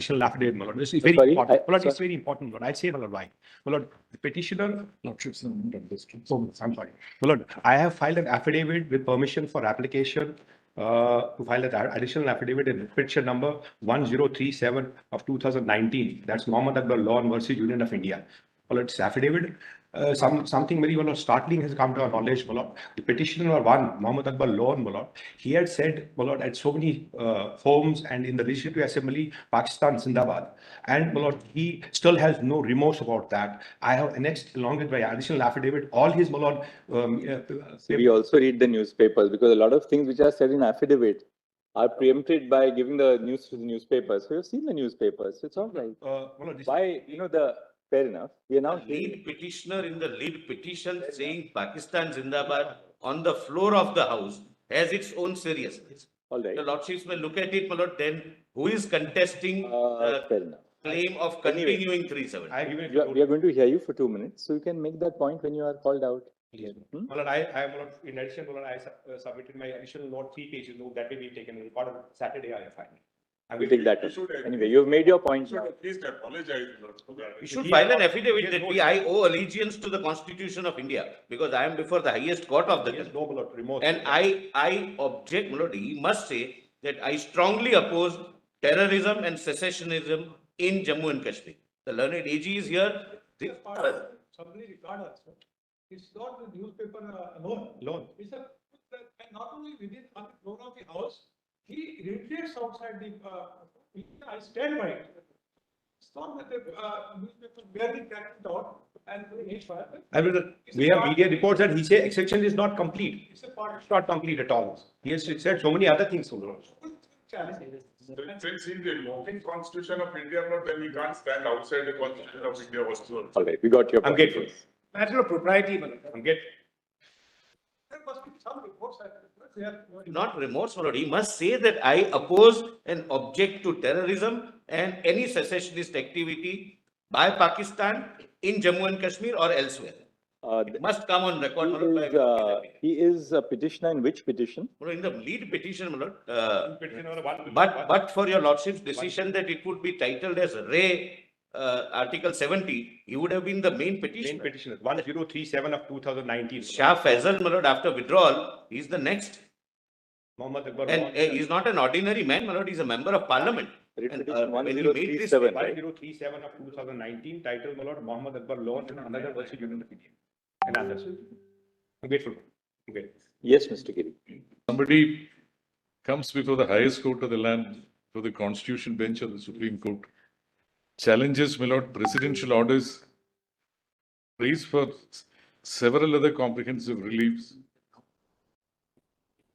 Affidavit, my lord. This is very important. My lord, it's very important, my lord. I'll say, my lord, why. My lord, the petitioner, I'm sorry. My lord, I have filed an affidavit with permission for application to file an additional affidavit in petition number 1037 of 2019. That's Mohammad Akbar Law versus Union of India. My lord, this affidavit, something very startling has come to our knowledge, my lord. The petitioner one, Mohammad Akbar Law, my lord, he had said, my lord, at so many forums and in the Legislative Assembly, Pakistan Zindabad. And my lord, he still has no remorse about that. I have annexed along with my additional affidavit all his, my lord. We also read the newspapers because a lot of things which are said in affidavit are preempted by giving the news to the newspapers. So you've seen the newspapers. It's all right. Why, fair enough. We are now lead petitioner in the lead petition saying Pakistan Zindabad on the floor of the house has its own seriousness. All right. The lordships may look at it, my lord, then who is contesting fair enough. Claim of continuing 370? We are going to hear you for 2 minutes, so you can make that point when you are called out. Yes. In addition, I submitted my additional note 3 pages note that may be taken in record on Saturday. I find. I will take that. Anyway, you have made your point. Please apologize. You should file an affidavit that I owe allegiance to the Constitution of India because I am before the highest court of the country. And I object, my lord, he must say that I strongly oppose terrorism and secessionism in Jammu and Kashmir. The learned AG is here. Somebody record us. It's not the newspaper alone. It's and not only within on the floor of the house, he reiterates outside the. I stand by it. It's not that the newspaper barely carried out and we have media reports that he said exception is not complete. It's not complete at all. He has said so many other things. Since in the invoking Constitution of India, then we can't stand outside the Constitution of India also. All right, we got your point. I'm grateful. Matter of propriety, I'm grateful. There must be some reports that not remorse, my lord. He must say that I oppose and object to terrorism and any secessionist activity by Pakistan in Jammu and Kashmir or elsewhere. It must come on record. He is a petitioner in which petition? In the lead petition, my lord. But for your lordship's decision that it would be titled as Ray Article 70, he would have been the main petitioner. Main petitioner, 1037 of 2019. Shah Faisal, my lord, after withdrawal, he is the next. Mohammad Akbar. And he is not an ordinary man, my lord, he is a member of parliament. And, when he made this 1037 of 2019, titled, my lord, Mohammad Akbar Law and another versus Union of India. And others. I'm grateful. Okay. Yes, Mr. Giri. Somebody comes before the highest court of the land, for the Constitution bench of the Supreme Court, challenges, my lord, presidential orders, prays for several other comprehensive reliefs.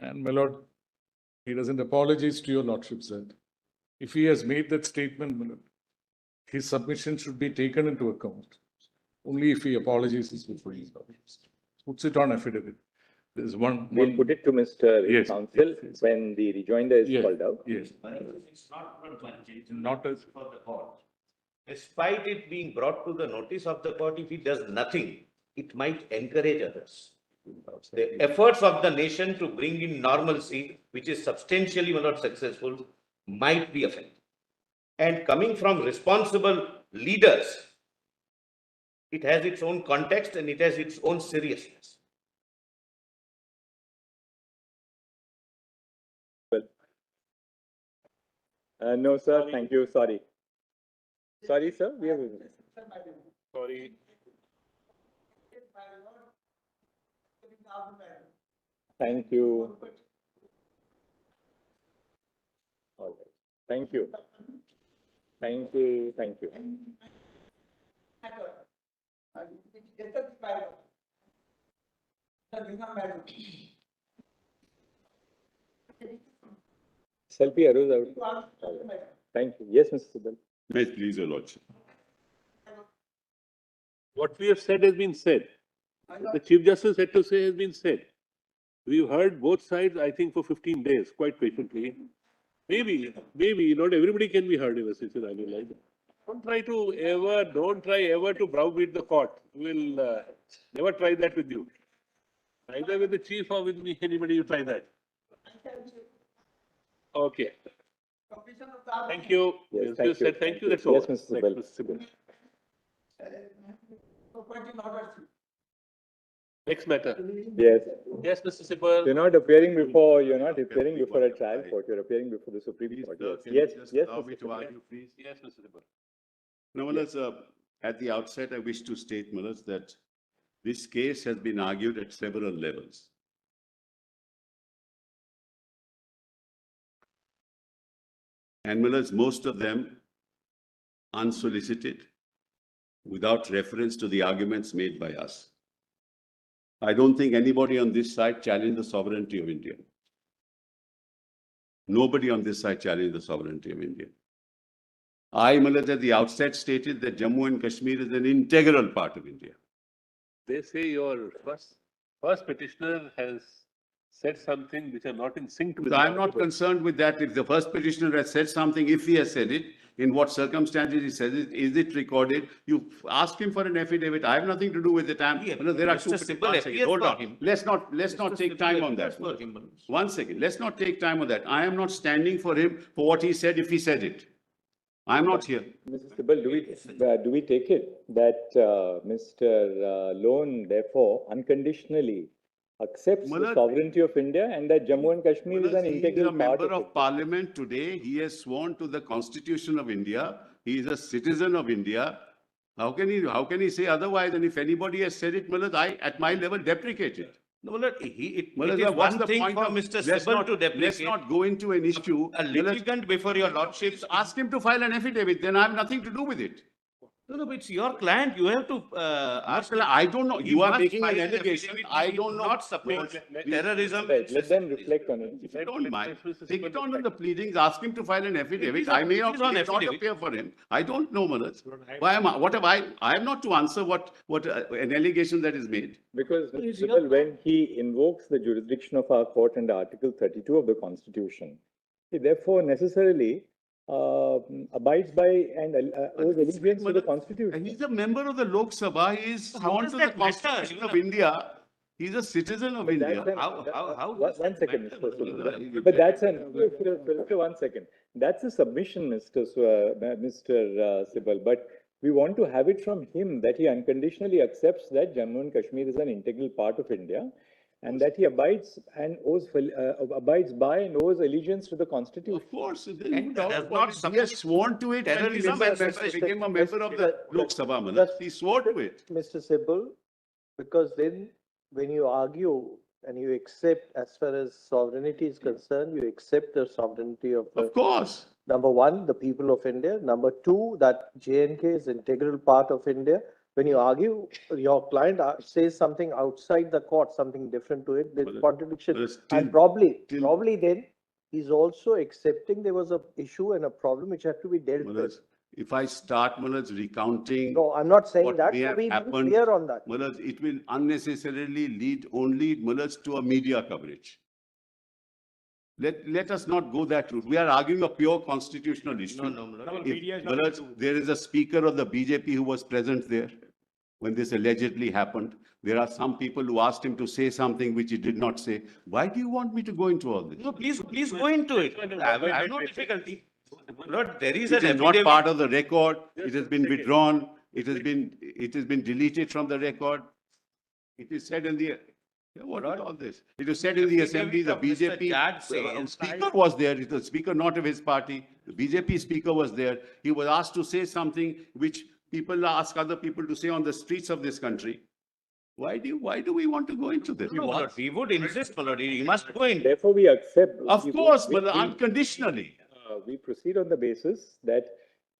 And, my lord, he doesn't apologize to your lordship, that if he has made that statement, my lord, his submission should be taken into account. Only if he apologizes before his lordship. Puts it on affidavit. There's one. We'll put it to Mr. Counsel when the rejoinder is called out. Yes. It's not as for the court. Despite it being brought to the notice of the court, if he does nothing, it might encourage others. The efforts of the nation to bring in normalcy, which is substantially not successful, might be affected. And coming from responsible leaders, it has its own context and it has its own seriousness. Well, no, sir. Thank you. Sorry. Sorry, sir. We have. Sorry. Thank you. All right. Thank you. Thank you. Thank you. Selfie arose out. Thank you. Yes, Mr. Sibal. Yes, please, your lordship. What we have said has been said. The Chief Justice had to say has been said. We've heard both sides, I think, for 15 days, quite patiently. Maybe not everybody can be heard in a situation like that. Don't try ever to browbeat the court. We'll never try that with you. Either with the chief or with me, anybody you try that. Okay. completion of the. Thank you. Yes, You said thank you, that's all. Yes, Mr. Sibal. Next, Mr. Sibal. So point in order. Next matter. Yes. Yes, Mr. Sibal. You're not appearing before a trial court, you're appearing before the Supreme Court. Yes, yes. Allow me Mr. to Sibal. argue, please. Yes, Mr. Sibal. No, Malas, at the outset, I wish to state, Malas, that this case has been argued at several levels. And Malas, most of them unsolicited, without reference to the arguments made by us. I don't think anybody on this side challenged the sovereignty of India. Nobody on this side challenged the sovereignty of India. I, Malas, at the outset stated that Jammu and Kashmir is an integral part of India. They say your first petitioner has said something which are not in sync with. So I'm not concerned with that. If the first petitioner has said something, if he has said it, in what circumstances he says it, is it recorded? You ask him for an affidavit. I have nothing to do with it. There are two. Hold on. Let's not take time on that. One second. Let's not take time on that. I am not standing for him for what he said if he said it. I'm not here. Mr. Sibal, do we take it that Mr. Lone therefore unconditionally accepts the sovereignty of India and that Jammu and Kashmir is an integral part of it? He is a member of parliament today. He has sworn to the Constitution of India. He is a citizen of India. How can he say otherwise? And if anybody has said it, Malas, I at my level deprecate it. No, it is one thing for Mr. Sibal to deprecate. Let's not go into an issue. A litigant before your lordships. Ask him to file an affidavit, then I have nothing to do with it. No, it's your client. You have to ask. I don't know. You are making an file allegation. affidavit. I We don't know. Not support terrorism. Let them reflect on it. If you don't mind, take it on the pleadings, ask him to file an affidavit. I may not appear for him. I don't know, Malas. What have I am not to answer what an allegation that is made. Because Mr. Sibal, when he invokes the jurisdiction of our court under Article 32 of the Constitution, he therefore necessarily abides by and owes allegiance to the Constitution. And he's a member of the Lok Sabha. He is sworn to the Constitution of India. He's a citizen of India. One second, Mr. Sibal. But that's one second. That's a submission, Mr. Sibal. But we want to have it from him that he unconditionally accepts that Jammu and Kashmir is an integral part of India, and that he abides by and owes allegiance to the Constitution. Of course. And does not He has sworn to it and he became a member of the Lok Sabha. Malas. He swore to it. Mr. Sibal, because then when you argue and you accept, as far as sovereignty is concerned, you accept the sovereignty of the, Of course. number one, the people of India. Number two, that J&K is integral part of India. When you argue, your client says something outside the court, something different to it, there's contradiction. And probably then he's also accepting there was an issue and a problem which had to be dealt with. If I start, Malas, recounting No, I'm not saying what that. may So have we be happened, clear on that. Malas, it will unnecessarily lead only, Malas, to a media coverage. Let us not go that route. We are arguing a pure constitutional issue. Malas, there is a speaker of the BJP who was present there when this allegedly happened. There are some people who asked him to say something which he did not say. Why do you want me to go into all this? No, please go into it. I have no difficulty. Lord, there is It an is not affidavit. part of the record. It has been withdrawn. It has been deleted from the record. It is said in the, what is all this? It is said in the assembly, the BJP speaker was there. It was speaker not of his party. The BJP speaker was there. He was asked to say something which people ask other people to say on the streets of this country. Why do we want to go into this? No, Lord, we would insist, Lord, you must go in. Therefore, we accept. Of course, but unconditionally. We proceed on the basis that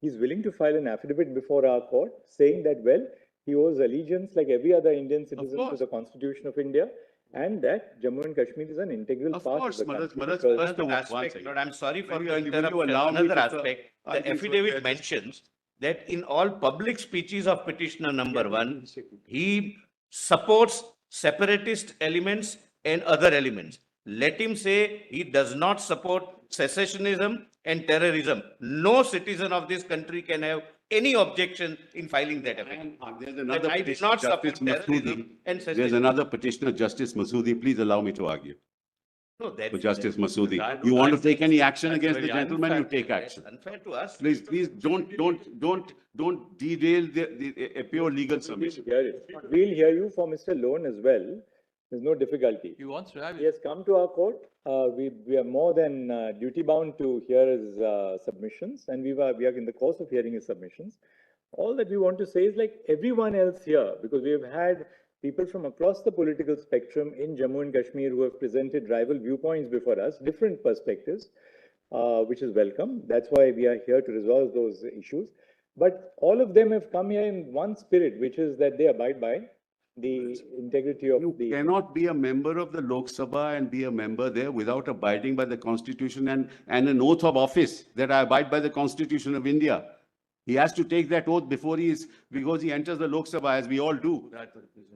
he's willing to file an affidavit before our court saying that, well, he owes allegiance like every other Indian citizen to the Constitution of India, and that Jammu and Kashmir is an integral part of the country. Another aspect, Lord, I'm sorry for your interruption. Another aspect, the affidavit mentions that in all public speeches of petitioner number 1, he supports separatist elements and other elements. Let him say he does not support secessionism and terrorism. No citizen of this country can have any objection in filing that affidavit. There's another I did not support terrorism and There's secession. another petitioner, Justice Masoodi. Please allow me to argue. No, for Justice Masoodi. You want to take any action against the gentleman, you take action. Unfair to us. Please don't derail a pure legal submission. We'll hear you for Mr. Loan as well. There's no difficulty. He wants to have He it. has come to our court. We are more than duty bound to hear his submissions, and we are in the course of hearing his submissions. All that we want to say is, like everyone else here, because we have had people from across the political spectrum in Jammu and Kashmir who have presented rival viewpoints before us, different perspectives, which is welcome. That's why we are here to resolve those issues. But all of them have come here in one spirit, which is that they abide by the integrity of You the... cannot be a member of the Lok Sabha and be a member there without abiding by the Constitution and an oath of office that I abide by the Constitution of India. He has to take that oath before because he enters the Lok Sabha, as we all do.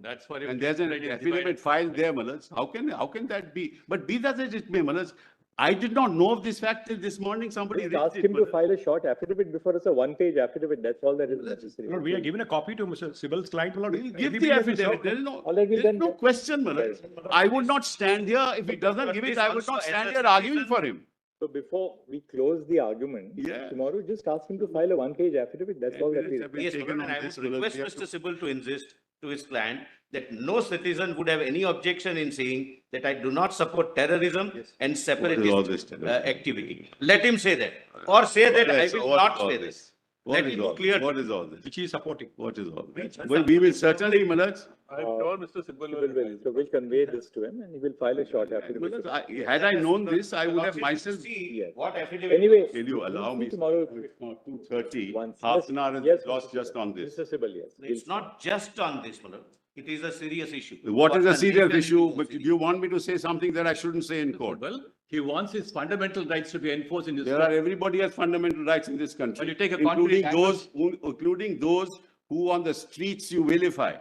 That's for him. And there's an affidavit filed there, Malaj. How can that be? But be that as it may, Malaj, I did not know of this fact till this morning. Somebody Just raised ask it, him to Malaj. file a short affidavit before us, a one-page affidavit. That's all that is necessary. Lord, we are given a copy to Mr. Sibal's client. Lord. We'll give Everybody the has been affidavit. served. There is no, All right, there is then- no question, Malaj. I would not stand here. If he doesn't give it, I would not stand here arguing for him. So before we close the argument Yeah. tomorrow, just ask him to file a one-page affidavit. That's all that we... Yes, Taken Lord, and on I this, would Malaj. request We have Mr. Sibal to insist to his client that no citizen would have any objection in saying that I do not support terrorism and all this separatist terrorism? activity. Let him say that, or say that I will What not is all say this? this. What Let is it be all clear. this? What is all this? Which he is supporting. What is all this? Well, we will certainly, Malaj. I'm sure Mr. Sibal will. So we'll convey this to him and he will file a short affidavit. Malaj, had I known this, I would have myself. See Yes. what affidavit. Anyway. Will you allow me? Tomorrow. It's not 2:30. Once. Half an hour Yes, is lost Mr. just Sibal. on this. Mr. Sibal, yes. It's not just on this, Malad. It is a serious issue. What is a serious condition issue? is But do you want me to say something that I shouldn't say in court? Well, he wants his fundamental rights to be enforced in his. There are, everybody has fundamental rights in this country. But you take a including concrete including those who on the streets you vilify.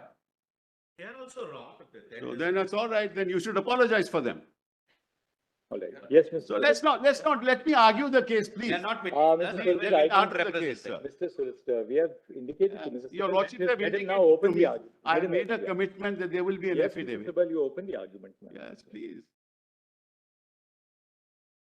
They are also wrong. So then that's all right. Then you should apologize for them. All right. Yes, Mr. So let me argue the case, please. They are not. Mr. They Solicitor, will I not think the represent case, them. Mr. Solicitor, we have indicated to Mr. Your Sibal, Lordship just have let him indicated now open to the me. argument. I Let him made a open the commitment that there will be an argument. Yes, Mr. affidavit. Sibal, you open the argument now. Yes, please.